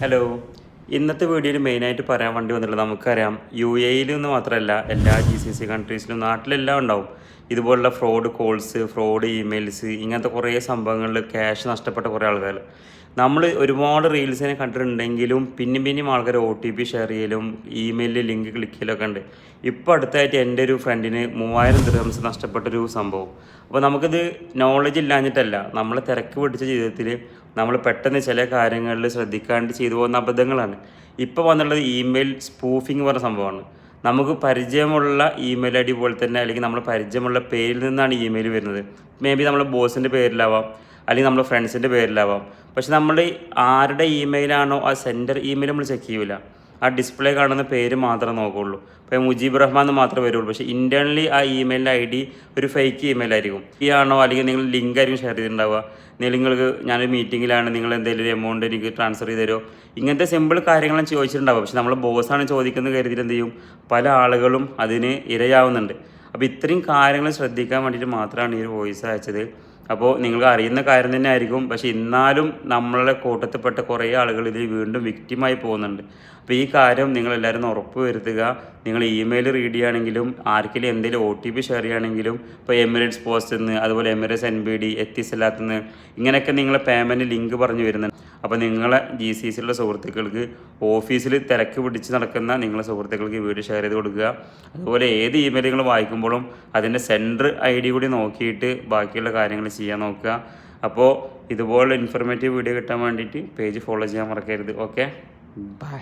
Hello. ഇന്നത്തെ വീഡിയോയിൽ മെയിനായിട്ട് പറയാൻ വേണ്ടി വന്നിട്ടുള്ളത് നമുക്കറിയാം UAE നിന്ന് മാത്രമല്ല എല്ലാ GCC കൺട്രീസിലും നാട്ടിലെല്ലാം ഉണ്ടാവും ഇതുപോലുള്ള ഫ്രോഡ് കോൾസ്, ഫ്രോഡ് ഇമെയിൽസ്, ഇങ്ങനത്തെ കുറേ സംഭവങ്ങളിൽ ക്യാഷ് നഷ്ടപ്പെട്ട കുറേ ആൾക്കാർ. നമ്മൾ ഒരുപാട് റീൽസിനെ കണ്ടിട്ടുണ്ടെങ്കിലും പിന്നെയും ആൾക്കാർ OTP ഷെയർ ചെയ്യലും ഇമെയിലിൽ ലിങ്ക് ക്ലിക്ക് ചെയ്യലൊക്കെ ഉണ്ട്. ഇപ്പോൾ അടുത്തായിട്ട് എൻ്റെ ഒരു ഫ്രണ്ടിന് 3000 ദിർഹംസ് നഷ്ടപ്പെട്ടൊരു സംഭവം. അപ്പോൾ നമുക്കിത് നോളജ് ഇല്ലാഞ്ഞിട്ടല്ല, നമ്മൾ തിരക്ക് പിടിച്ച ജീവിതത്തിൽ നമ്മൾ പെട്ടെന്ന് ചില കാര്യങ്ങളിൽ ശ്രദ്ധിക്കാണ്ട് ചെയ്തു പോകുന്ന അബദ്ധങ്ങളാണ്. ഇപ്പോൾ വന്നുള്ളത് ഇമെയിൽ സ്പൂഫിംഗ് പറഞ്ഞ സംഭവമാണ്. നമുക്ക് പരിചയമുള്ള ഇമെയിൽ ID പോലെ തന്നെ അല്ലെങ്കിൽ നമ്മൾ പരിചയമുള്ള പേരിൽ നിന്നാണ് ഇമെയിൽ വരുന്നത്. മേ ബി നമ്മുടെ ബോസിൻ്റെ പേരിലാവാം, അല്ലെങ്കിൽ നമ്മുടെ ഫ്രണ്ട്സിൻ്റെ പേരിലാവാം. പക്ഷെ നമ്മൾ ആരുടെ ഇമെയിലാണോ ആ സെൻഡർ ഇമെയിൽ നമ്മൾ ചെക്ക് ചെയ്യില്ല, ആ ഡിസ്പ്ലേ കാണുന്ന പേര് മാത്രമേ നോക്കുകയുള്ളൂ. ഇപ്പോൾ മുജീബ് റഹ്മാൻ എന്ന് മാത്രമേ വരുള്ളൂ. പക്ഷേ ഇൻറ്റേർണലി ആ ഇമെയിലിൻ്റെ ID ഒരു ഫേക്ക് ഇമെയിൽ ആയിരിക്കും. ആണോ അല്ലെങ്കിൽ നിങ്ങൾ ലിങ്ക് ആയിരിക്കും ഷെയർ ചെയ്തിട്ടുണ്ടാവുക. നിങ്ങൾക്ക് ഞാനൊരു മീറ്റിങ്ങിലാണ്, നിങ്ങൾ എന്തെങ്കിലും ഒരു എമൗണ്ട് എനിക്ക് ട്രാൻസ്ഫർ ചെയ്ത് തരുമോ, ഇങ്ങനത്തെ സിമ്പിൾ കാര്യങ്ങളും ചോദിച്ചിട്ടുണ്ടാവും. പക്ഷെ നമ്മൾ ബോസാണ് ചോദിക്കുന്നത് കരുതിയിട്ട് എന്ത് ചെയ്യും, പല ആളുകളും അതിന് ഇരയാവുന്നുണ്ട്. അപ്പോൾ ഇത്രയും കാര്യങ്ങൾ ശ്രദ്ധിക്കാൻ വേണ്ടിയിട്ട് മാത്രമാണ് ഈ ഒരു വോയിസ് അയച്ചത്. അപ്പോൾ നിങ്ങൾക്ക് അറിയുന്ന കാര്യം തന്നെ ആയിരിക്കും, പക്ഷേ എന്നാലും നമ്മളുടെ കൂട്ടത്തിൽപ്പെട്ട കുറേ ആളുകൾ ഇതിൽ വീണ്ടും വിക്റ്റിമായി പോകുന്നുണ്ട്. അപ്പോൾ ഈ കാര്യം നിങ്ങളെല്ലാവരും ഉറപ്പ് വരുത്തുക. നിങ്ങൾ ഇമെയിൽ റീഡ് ചെയ്യുകയാണെങ്കിലും ആർക്കെങ്കിലും എന്തെങ്കിലും OTP ഷെയർ ചെയ്യുകയാണെങ്കിലും, ഇപ്പോൾ എമിറേറ്റ്സ് പോസ്റ്റിൽ നിന്ന്, അതുപോലെ എമിറേറ്റ്സ് NBD, എത്തിസലാത്തിൽ നിന്ന്, ഇങ്ങനെയൊക്കെ നിങ്ങളെ പേയ്മെൻറ്റ് ലിങ്ക് പറഞ്ഞു വരുന്നുണ്ട്. അപ്പോൾ നിങ്ങളെ GCCയിലുള്ള സുഹൃത്തുക്കൾക്ക്, ഓഫീസിൽ തിരക്ക് പിടിച്ച് നടക്കുന്ന നിങ്ങളെ സുഹൃത്തുക്കൾക്ക് വീഡിയോ ഷെയർ ചെയ്ത് കൊടുക്കുക. അതുപോലെ ഏത് ഇമെയിലുകൾ വായിക്കുമ്പോഴും അതിൻ്റെ സെൻഡർ ID കൂടി നോക്കിയിട്ട് ബാക്കിയുള്ള കാര്യങ്ങൾ ചെയ്യാൻ നോക്കുക. അപ്പോൾ ഇതുപോലെ ഇൻഫർമേറ്റീവ് വീഡിയോ കിട്ടാൻ വേണ്ടിയിട്ട് പേജ് ഫോളോ ചെയ്യാൻ മറക്കരുത്. Okay, by.